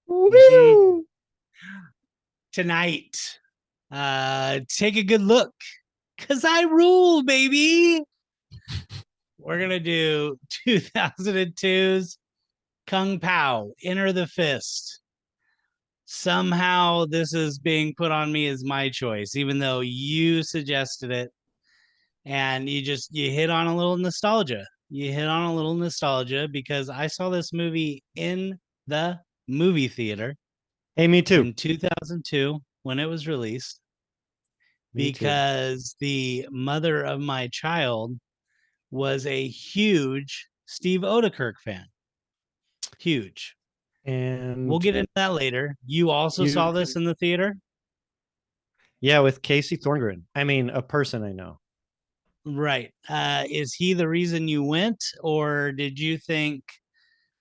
Hmm. Woo! Tonight, take a good look, cause I rule, baby. We're gonna do 2002's Kung Pao, Enter the Fist. Somehow this is being put on me as my choice, even though you suggested it, and you hit on a little nostalgia. You hit on a little nostalgia because I saw this movie in the movie theater Hey, me too. in 2002 when it was released Me too. because the mother of my child was a huge Steve Oedekerk fan. Huge. We'll And get into that later. You also you saw this can, in the theater? yeah, with Casey Thorngren. I mean, a person I know. Right. Is he the reason you went, or did you think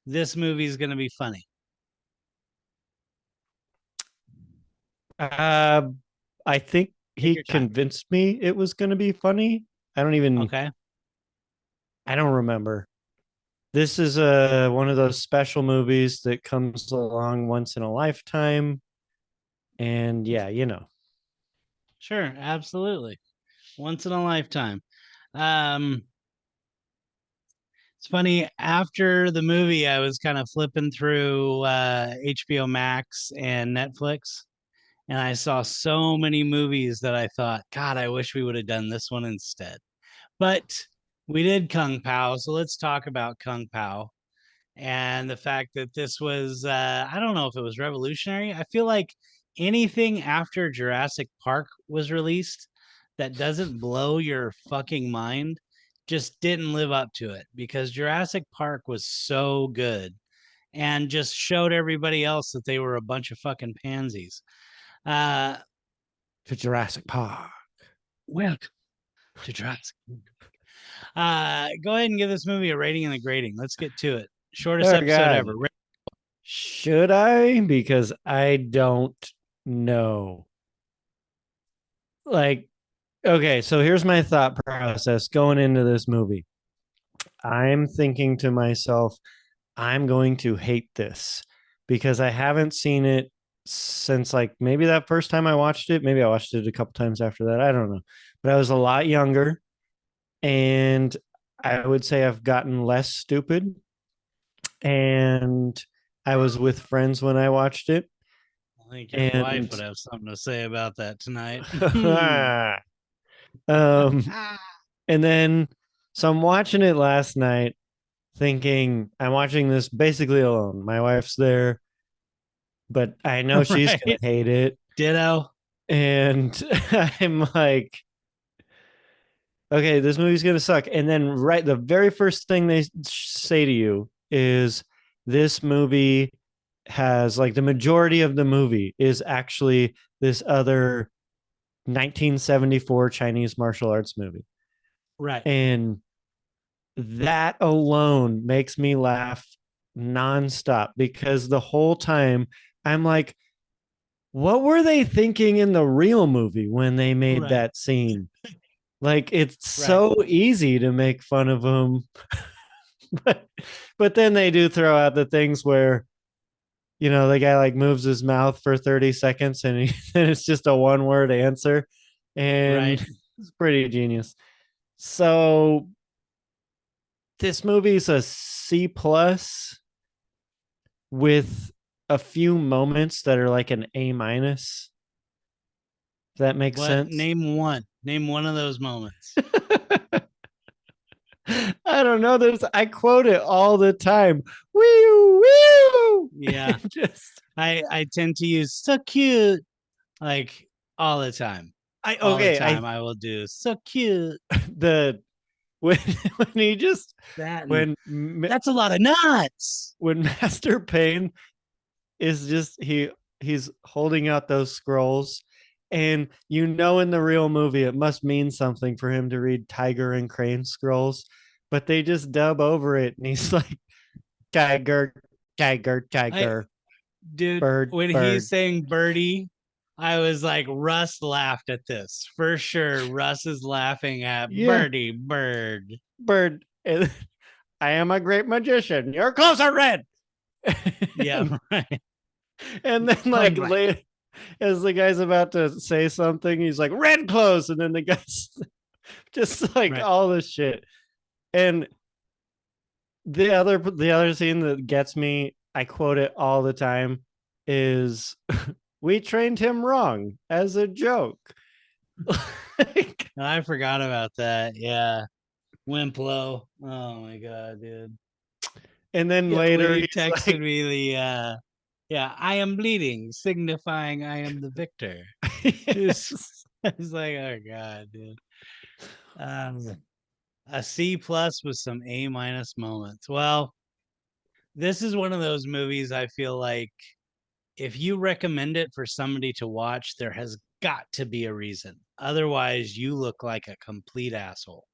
this movie is going to be funny? Uh, I think Take he your time. convinced me it was going to be funny. I don't even, Okay. I don't remember. This is one of those special movies that comes along once in a lifetime. And yeah, you know. Sure. Absolutely. Once in a lifetime. Um, it's funny. After the movie, I was kind of flipping through HBO Max and Netflix, and I saw so many movies that I thought, God, I wish we would have done this one instead. But we did Kung Pao, so let's talk about Kung Pao and the fact that this was I don't know if it was revolutionary. I feel like anything after Jurassic Park was released that doesn't blow your fucking mind just didn't live up to it because Jurassic Park was so good and just showed everybody else that they were a bunch of fucking pansies. Uh To Jurassic Park. welcome to Jurassic. Go ahead and give this movie a rating and a grading. Let's get to it. Shortest Oh episode God. ever. Should I? Because I don't know. Like, okay, so here's my thought process going into this movie. I'm thinking to myself, I'm going to hate this because I haven't seen it since like maybe that first time I watched it. Maybe I watched it a couple times after that. I don't know. But I was a lot younger and I would say I've gotten less stupid. And I was with friends when I watched it. I think your wife would And have something to say about that tonight. um and then so I'm watching it last night thinking I'm watching this basically alone. My wife's there, but I know she's gonna Right? hate it. Ditto. And I'm like, okay, this movie's gonna suck. And then right the very first thing they say to you is this movie has like the majority of the movie is actually this other 1974 Chinese martial arts movie. Right. And that alone makes me laugh nonstop because the whole time I'm like, what were they thinking in the real movie when they made Right. that scene? Like, it's Right. so easy to make fun of them. but, but then they do throw out the things where, you know, the guy like moves his mouth for 30 seconds and it's just a one word answer. And Right. it's pretty genius. So this movie's a C plus with a few moments that are like an A minus. If that makes What sense. name one? Name one of those moments. I don't know. I quote it all the time. Woo woo. Yeah. Just I tend to use so cute like all the time. I All the okay. I time I will do so cute. the when when he just That and when that's a lot of nuts. when Master Payne is just he's holding out those scrolls and you know in the real movie it must mean something for him to read tiger and crane scrolls, but they just dub over it and he's like tiger tiger I tiger dude, bird when he's bird. saying birdie, I was like, Russ laughed at this for sure. Russ is laughing at Yeah, birdie bird. bird. And I am a great magician, your clothes are red. Yeah, right. And then Going like black. later, as the guy's about to say something, he's like red clothes, and then the guy's just like Right. all this shit. And the other scene that gets me, I quote it all the time, is we trained him wrong as a joke. Like, I forgot about that. Yeah. Wimplo. Oh my god, dude. and then Yeah, when later he he's texted like, me the yeah, I am bleeding, signifying I am the victor. It's, yes. it's like, oh god, dude. Um, a C plus with some A minus moments. Well, this is one of those movies I feel like if you recommend it for somebody to watch, there has got to be a reason. Otherwise, you look like a complete asshole.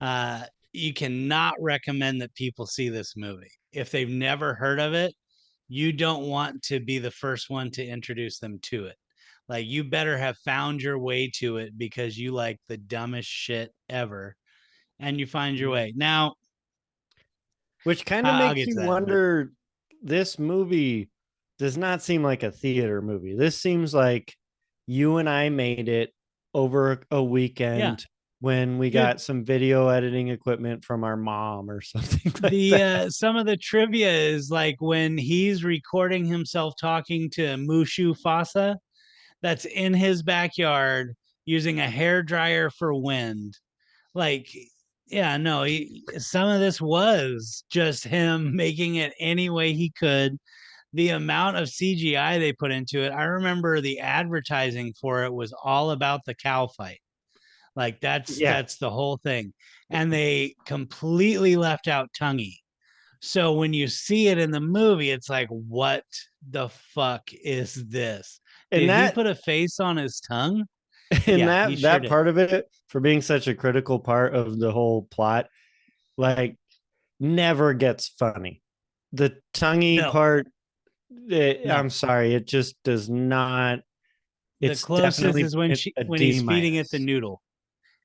Uh, you cannot recommend that people see this movie. If they've never heard of it, you don't want to be the first one to introduce them to it. Like, you better have found your way to it because you like the dumbest shit ever and you find your way. Now, Which kind of I'll makes get to you that, but wonder, this movie does not seem like a theater movie. This seems like you and I made it over a yeah, weekend when we dude, got some video editing equipment from our mom or something like the that. some of the trivia is like when he's recording himself talking to Mushu Fasa that's in his backyard using a hair dryer for wind. Like, yeah, no, some of this was just him making it any way he could. The amount of CGI they put into it, I remember the advertising for it was all about the cow fight. Like, Yeah. that's the whole thing, and they completely left out Tonguey. So when you see it in the movie, it's like, what the fuck is this? And Did he that put a face on his tongue? and Yeah, he that sure that did. part of it, for being such a critical part of the whole plot, like, never gets funny. The tonguey No, part, no. I'm sorry, it just does not. The It's closest definitely is when a when D he's feeding it the minus. noodle.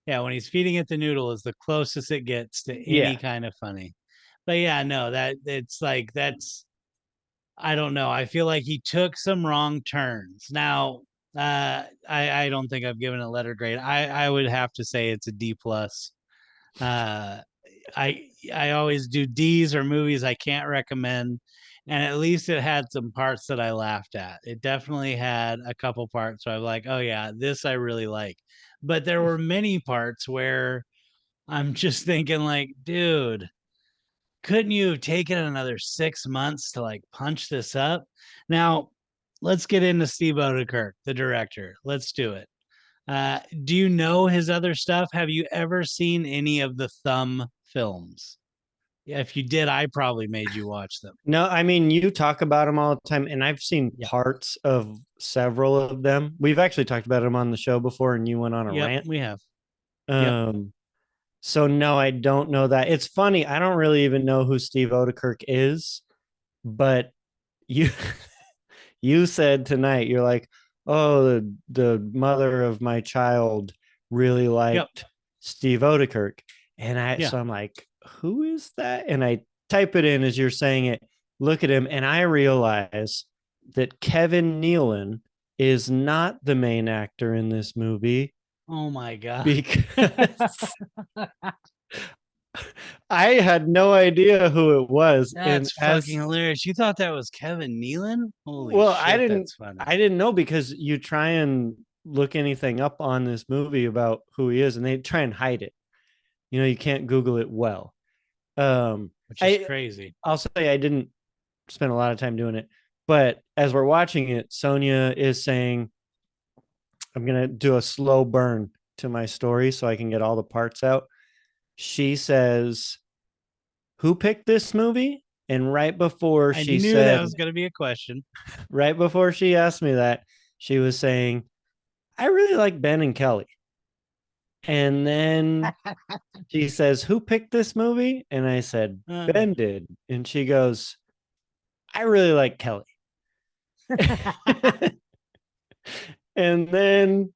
Yeah, when he's feeding it the noodle is the closest it gets to any Yeah. kind of funny. But yeah, no, that it's like that's I don't know. I feel like he took some wrong turns. Now, I don't think I've given a letter grade. I would have to say it's a D plus. Uh, I always do D's or movies I can't recommend, and at least it had some parts that I laughed at. It definitely had a couple parts where I'm like, oh yeah, this I really like. But there were many parts where I'm just thinking like, dude, couldn't you have taken another 6 months to like punch this up? Now, let's get into Steve Oedekerk, the director. Let's do it. Do you know his other stuff? Have you ever seen any of the Thumb films? Yeah, if you did, I probably made you watch them. No, I mean, you talk about them all the time, and I've seen Yeah. parts of several of them. We've actually talked about them on the show before, and you went on a Yep, rant. we have. Yep. Um, so no, I don't know that. It's funny. I don't really even know who Steve Oedekerk is, but you you said tonight, you're like, oh, the mother of my child really Yep. liked Steve Oedekerk. And Yeah. I'm like, who is that? And I type it in as you're saying it, look at him, and I realize that Kevin Nealon is not the main actor in this movie Oh my god. because I had no idea who it was. And That's fucking as hilarious. You thought that was Kevin Nealon? Holy well, shit, that's funny. I didn't know, because you try and look anything up on this movie about who he is, and they try and hide it. You know, you can't Google it well. Which is I crazy. I'll say I didn't spend a lot of time doing it, but as we're watching it, Sonia is saying, "I'm gonna do a slow burn to my story so I can get all the parts out." She says, "Who picked this movie?" And I knew that was going to be a question. right before she asked me that, she was saying, "I really like Ben and Kelly." And then she says, "Who picked this movie?" And I said, Uh, "Ben did." And she goes, "I really like Kelly." And then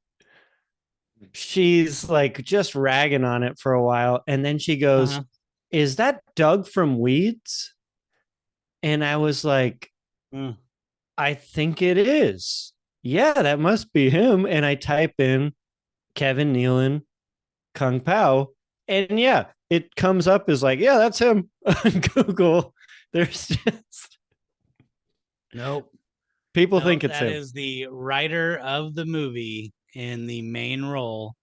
she's like just ragging on it for a while. And then she goes, uh-huh. "Is that Doug from Weeds?" And I was like, Mm. I think it is. Yeah, that must be him. And I type in Kevin Nealon Kung Pao, and yeah, it comes up as like, yeah, that's him on Google. There's just Nope. people Nope. think it's That him. is the writer of the movie in the main role.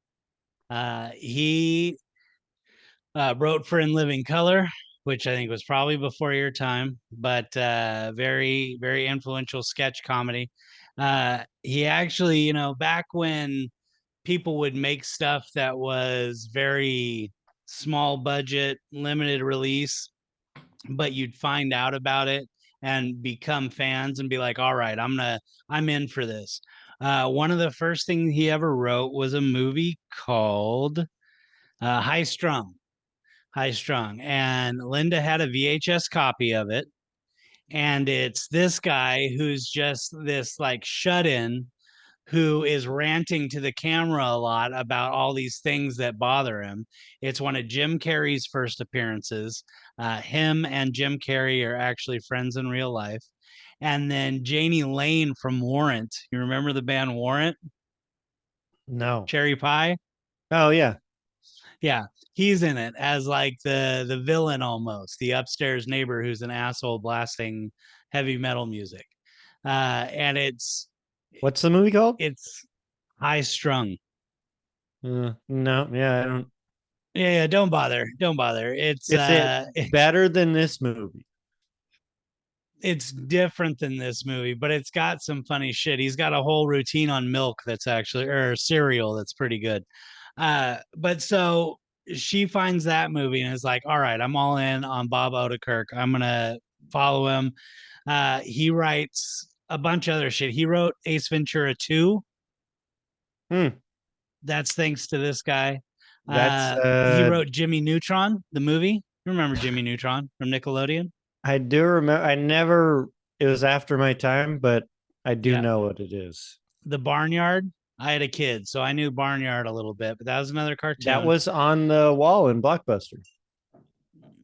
He wrote for In Living Color, which I think was probably before your time, but very, very influential sketch comedy. He actually, back when people would make stuff that was very small budget, limited release, but you'd find out about it and become fans and be like, all right, I'm in for this. One of the first things he ever wrote was a movie called High Strung. High Strung. And Linda had a VHS copy of it. And it's this guy who's just this like shut in who is ranting to the camera a lot about all these things that bother him. It's one of Jim Carrey's first appearances. Him and Jim Carrey are actually friends in real life. And then Janie Lane from Warrant. You remember the band Warrant? No. Cherry Pie? Oh yeah. Yeah, he's in it as like the villain almost, the upstairs neighbor who's an asshole blasting heavy metal music. And What's the movie called? it's high strung. No, yeah, I don't. Yeah, don't bother. Don't bother. Is it better than this movie? It's different than this movie, but it's got some funny shit. He's got a whole routine on milk that's actually or cereal that's pretty good. But so she finds that movie and is like, all right, I'm all in on Bob Odekerk. I'm gonna follow him. He writes a bunch of other shit. He wrote Ace Ventura 2. Hmm. That's thanks to this guy. That's He wrote Jimmy Neutron, the movie. Remember Jimmy Neutron from Nickelodeon? I do remember. I never. It was after my time, but I do Yeah. know what it is. The Barnyard. I had a kid, so I knew Barnyard a little bit, but that was another That cartoon. was on the wall in Blockbuster.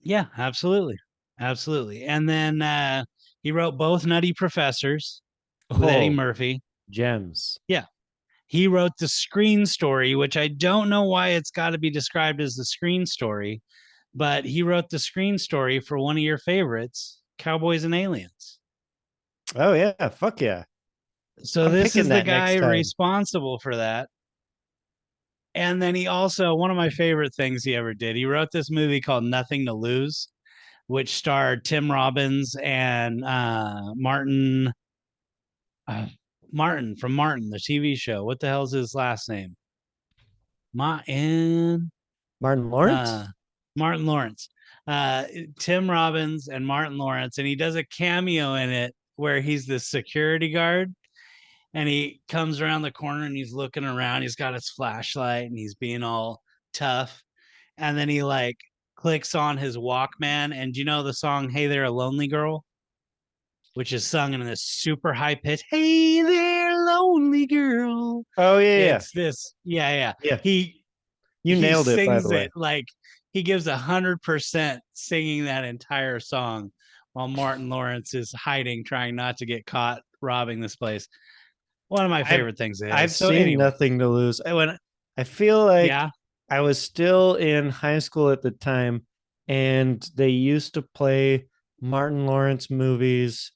Yeah, absolutely. Absolutely. And then he wrote both Nutty Professors with Eddie Oh, Murphy. gems. Yeah. He wrote the screen story, which I don't know why it's got to be described as the screen story, but he wrote the screen story for one of your favorites, Cowboys and Aliens. Oh yeah, fuck yeah. So I'm this picking is the that guy next time. responsible for that. And then he also, one of my favorite things he ever did, he wrote this movie called Nothing to Lose, which starred Tim Robbins and uh, Martin from Martin, the TV show. What the hell's his last name? Martin. Martin Uh, Lawrence. Martin Lawrence. Uh, Tim Robbins and Martin Lawrence, and he does a cameo in it where he's the security guard, and he comes around the corner and he's looking around. He's got his flashlight and he's being all tough, and then he like clicks on his Walkman. And do you know the song "Hey There, a Lonely Girl," which is sung in this super high pitch, "Hey there, lonely girl." Oh yeah, It's this, yeah, yeah. yeah. Yeah. He You he nailed it, by the sings way. it like he gives 100% singing that entire song while Martin Lawrence is hiding, trying not to get caught robbing this place. One of my I've favorite things it I've is. So seen anyway, nothing to lose. I feel like yeah. I was still in high school at the time, and they used to play Martin Lawrence movies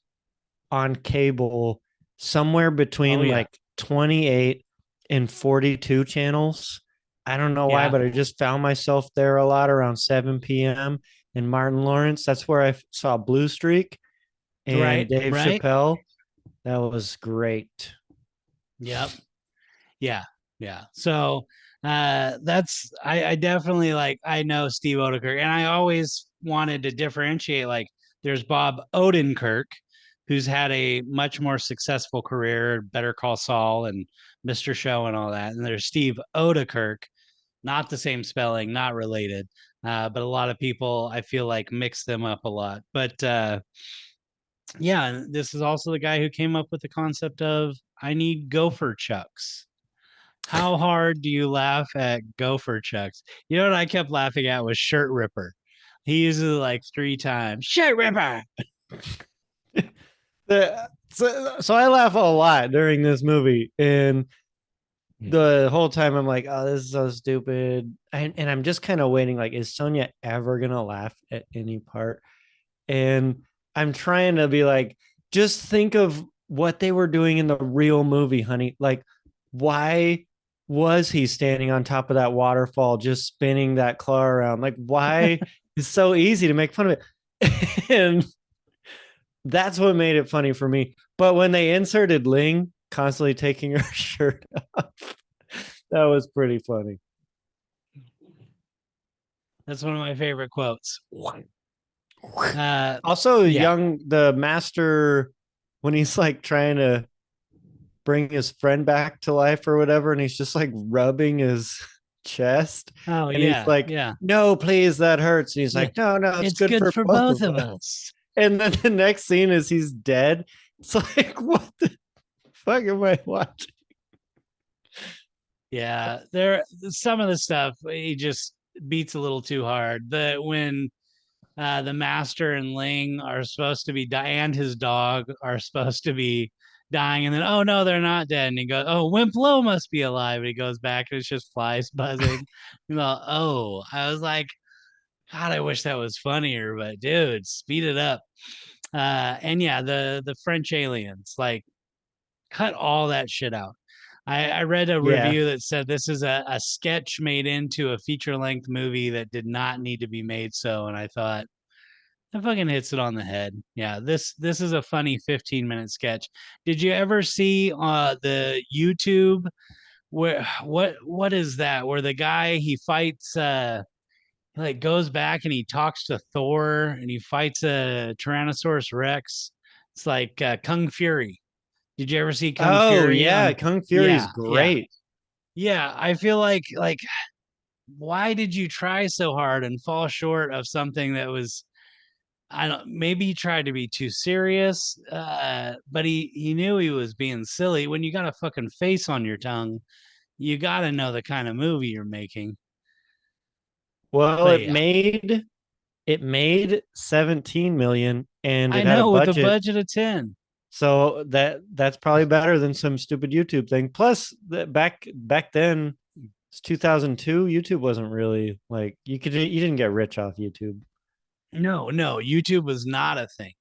on cable somewhere Oh between yeah. like 28 and 42 channels. I don't know why, Yeah. but I just found myself there a lot around 7 p.m. And Martin Lawrence, that's where I saw Blue Streak and Right. Dave Right. Chappelle. That was great. Yep. Yeah. Yeah. So that's I definitely like I know Steve Oedekerk, and I always wanted to differentiate like there's Bob Odenkirk, who's had a much more successful career, Better Call Saul and Mr. Show and all that. And there's Steve Oedekerk, not the same spelling, not related. But a lot of people I feel like mix them up a lot. But yeah, this is also the guy who came up with the concept of I need gopher chucks. How hard do you laugh at gopher chucks? You know what I kept laughing at was shirt ripper. He uses it like 3 times. Shirt ripper. The So I laugh a lot during this movie, and the whole time I'm like, oh, this is so stupid. And I'm just kind of waiting, like, is Sonia ever gonna laugh at any part? And I'm trying to be like, just think of what they were doing in the real movie, honey. Like, why was he standing on top of that waterfall just spinning that claw around? Like, why? It's so easy to make fun of it. And that's what made it funny for me. But when they inserted Ling constantly taking her shirt off, that was pretty funny. That's one of my favorite quotes. Uh, Also, yeah. the master, when he's like trying to bring his friend back to life or whatever, and he's just like rubbing his chest, Oh and he's yeah, like, yeah, no, please, that hurts. And he's yeah. like, no, no, it's It's good good for for both both of of us. us. And then the next scene is he's dead. It's like, what the fuck am I watching? Yeah, there some of the stuff he just beats a little too hard. The when the master and Ling are supposed to be and his dog are supposed to be dying, and then oh no, they're not dead. And he goes, oh, Wimp Lo must be alive. And he goes back, and it's just flies buzzing. You know, oh, I was like, God, I wish that was funnier, but dude, speed it up. And yeah, the French aliens, like, cut all that shit out. I read a Yeah. review that said this is a sketch made into a feature length movie that did not need to be made so. And I thought, that fucking hits it on the head. Yeah, this is a funny 15-minute sketch. Did you ever see the YouTube where what is that? Where the guy he fights he like goes back and he talks to Thor and he fights a Tyrannosaurus Rex. It's like Kung Fury. Did you ever see Kung Oh Fury yeah, on? Kung Fury's Yeah, yeah, great. yeah. I feel like why did you try so hard and fall short of something that was I don't maybe he tried to be too serious, but he knew he was being silly. When you got a fucking face on your tongue, you got to know the kind of movie you're making. Well, But yeah, it made 17 million, and I it had a know with a budget. budget of 10. So that's probably better than some stupid YouTube thing. Plus, back then, it's 2002. YouTube wasn't really like you didn't get rich off YouTube. No, no, YouTube was not a thing.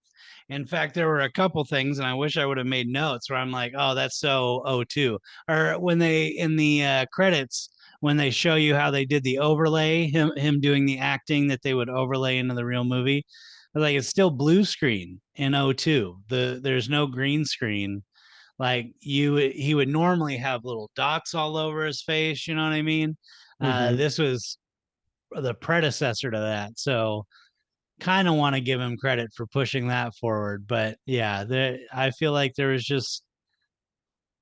In fact, there were a couple things, and I wish I would have made notes where I'm like, oh, that's so O2. Or when they in the credits, when they show you how they did the overlay, him doing the acting that they would overlay into the real movie, like it's still blue screen in O2. There's no green screen. Like he would normally have little dots all over his face. You know what I mean? Mm-hmm. This was the predecessor to that, so kind of want to give him credit for pushing that forward. But yeah, I feel like there was just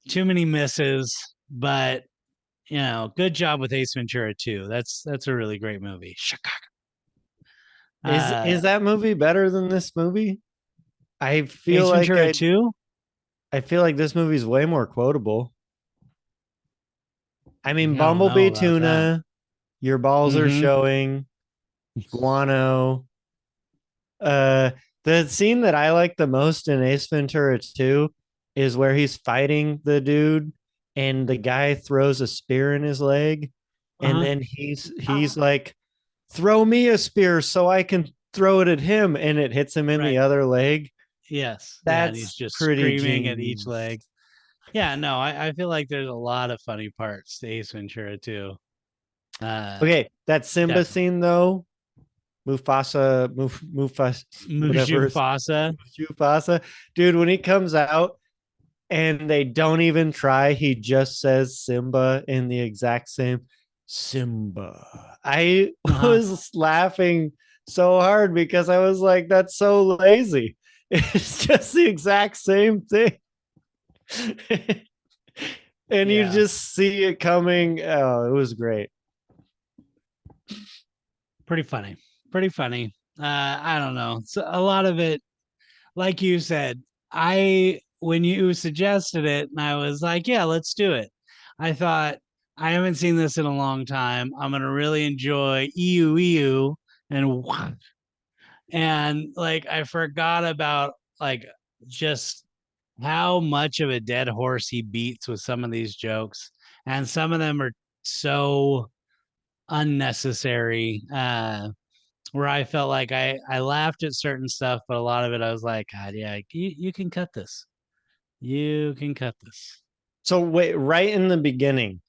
too many misses. But good job with Ace Ventura too. That's a really great movie. Is Uh, that movie better than this movie? I feel Ace like Ventura 2. I feel like this movie's way more quotable. I mean, I don't know Bumblebee about that. Tuna, your balls are Mm-hmm. showing, guano. Uh, the scene that I like the most in Ace Ventura 2 is where he's fighting the dude and the guy throws a spear in his leg, and Uh-huh. then he's like, throw me a spear so I can throw it at him, and it hits him in the Right. other leg. Yes. Yeah. And he's That's just pretty screaming at each genius. leg. Yeah. No, I feel like there's a lot of funny parts to Ace Ventura too. Uh, Okay, that Simba Definitely. scene though, Mufasa, whatever, Mufasa. Mufasa, dude, when he comes out and they don't even try, he just says Simba in the exact same Simba. I Uh-huh. was laughing so hard because I was like, that's so lazy. It's just the exact same thing. And you Yeah. just see it coming. Oh, it was great. Pretty funny. Pretty funny. I don't know. So a lot of it, like you said, I when you suggested it, and I was like, yeah, let's do it. I thought I haven't seen this in a long time. I'm gonna really enjoy EU and and like I forgot about like just how much of a dead horse he beats with some of these jokes, and some of them are so unnecessary. Where I felt like I laughed at certain stuff, but a lot of it I was like, God, yeah, you can cut this. You can cut this. So wait, right in the beginning,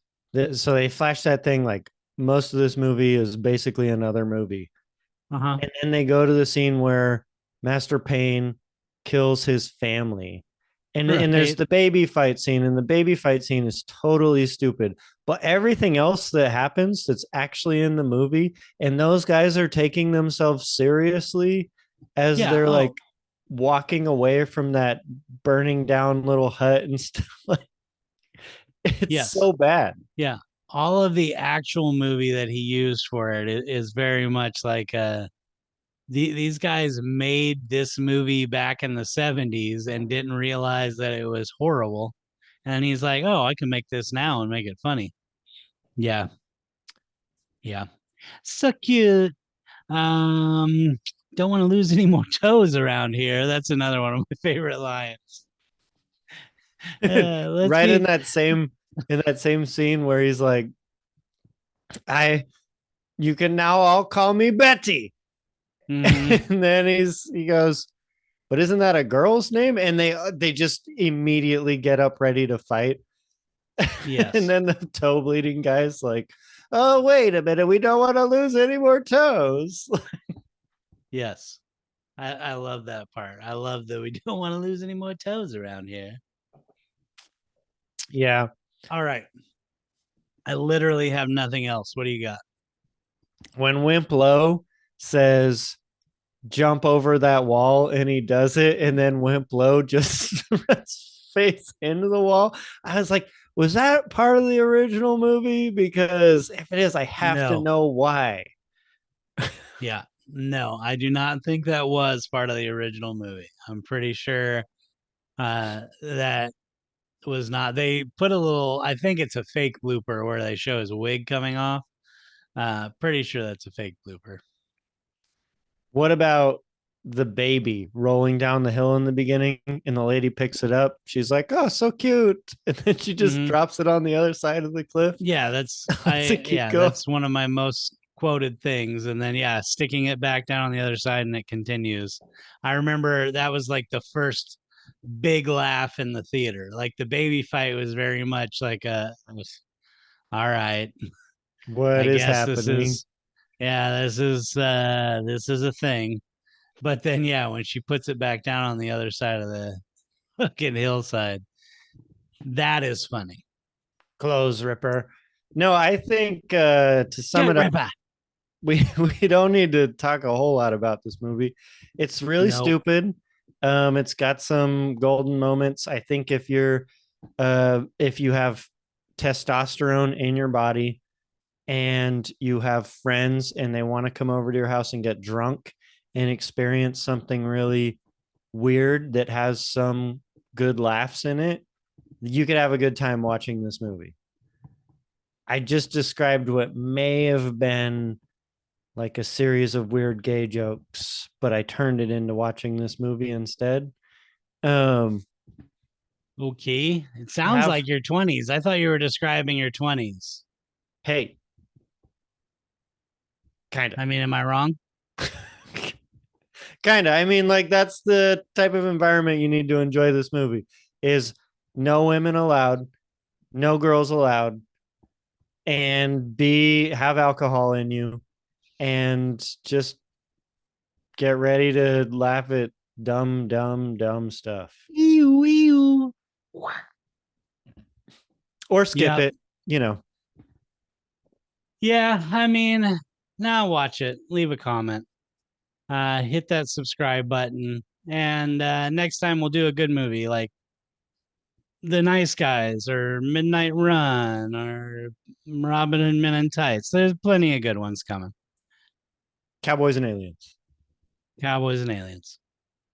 so they flash that thing like most of this movie is basically another movie. Uh huh. And then they go to the scene where Master Payne kills his family. And there's Right. the baby fight scene, and the baby fight scene is totally stupid. But everything else that happens that's actually in the movie, and those guys are taking themselves seriously as Yeah. they're like Oh, walking away from that burning down little hut and stuff. Like it's yes. so bad. Yeah. All of the actual movie that he used for it is very much like these guys made this movie back in the 70s and didn't realize that it was horrible. And he's like, "Oh, I can make this now and make it funny." Yeah. Yeah. So cute. Um, don't want to lose any more toes around here. That's another one of my favorite lines. Let's Right be. in that same scene where he's like, I you can now all call me Betty. Mhm. And then he goes, but isn't that a girl's name? And they just immediately get up ready to fight. And Yes. then the toe bleeding guy's like, oh wait a minute, we don't want to lose any more toes. Yes. I love that part. I love that we don't want to lose any more toes around here. Yeah. All right. I literally have nothing else. What do you got? When Wimp Low says jump over that wall and he does it, and then Wimp Low just runs face into the wall, I was like, was that part of the original movie? Because if it is, I have to No. know why. Yeah. No, I do not think that was part of the original movie. I'm pretty sure that was not. They put a little, I think it's a fake blooper where they show his wig coming off. Pretty sure that's a fake blooper. What about the baby rolling down the hill in the beginning and the lady picks it up? She's like, oh, so cute. And then she just Hmm. drops it on the other side of the cliff. Yeah, that's Lets it keep yeah, going. that's one of my most quoted things. And then yeah, sticking it back down on the other side and it continues. I remember that was like the first big laugh in the theater. Like the baby fight was very much like all right, What I is guess this happening? is yeah, this is a thing. But then yeah, when she puts it back down on the other side of the fucking hillside, that is funny. Clothes ripper. No, I think to sum Skirt it up, ripper. we don't need to talk a whole lot about this movie. It's really Nope. stupid. It's got some golden moments. I think if you have testosterone in your body and you have friends and they want to come over to your house and get drunk and experience something really weird that has some good laughs in it, you could have a good time watching this movie. I just described what may have been like a series of weird gay jokes, but I turned it into watching this movie instead. Um, Okay. It sounds have like your 20s. I thought you were describing your 20s. hey, kind I mean, am I wrong? of, kind of. I mean, like that's the type of environment you need to enjoy this movie. Is no women allowed, no girls allowed, and be have alcohol in you, and just get ready to laugh at dumb stuff Ew, ew. or skip Yep. it. You know, Yeah. I mean, now watch it. Leave a comment. Hit that subscribe button. And next time we'll do a good movie like The Nice Guys or Midnight Run or Robin Hood Men in Tights. There's plenty of good ones coming. cowboys and aliens. Cowboys and Aliens.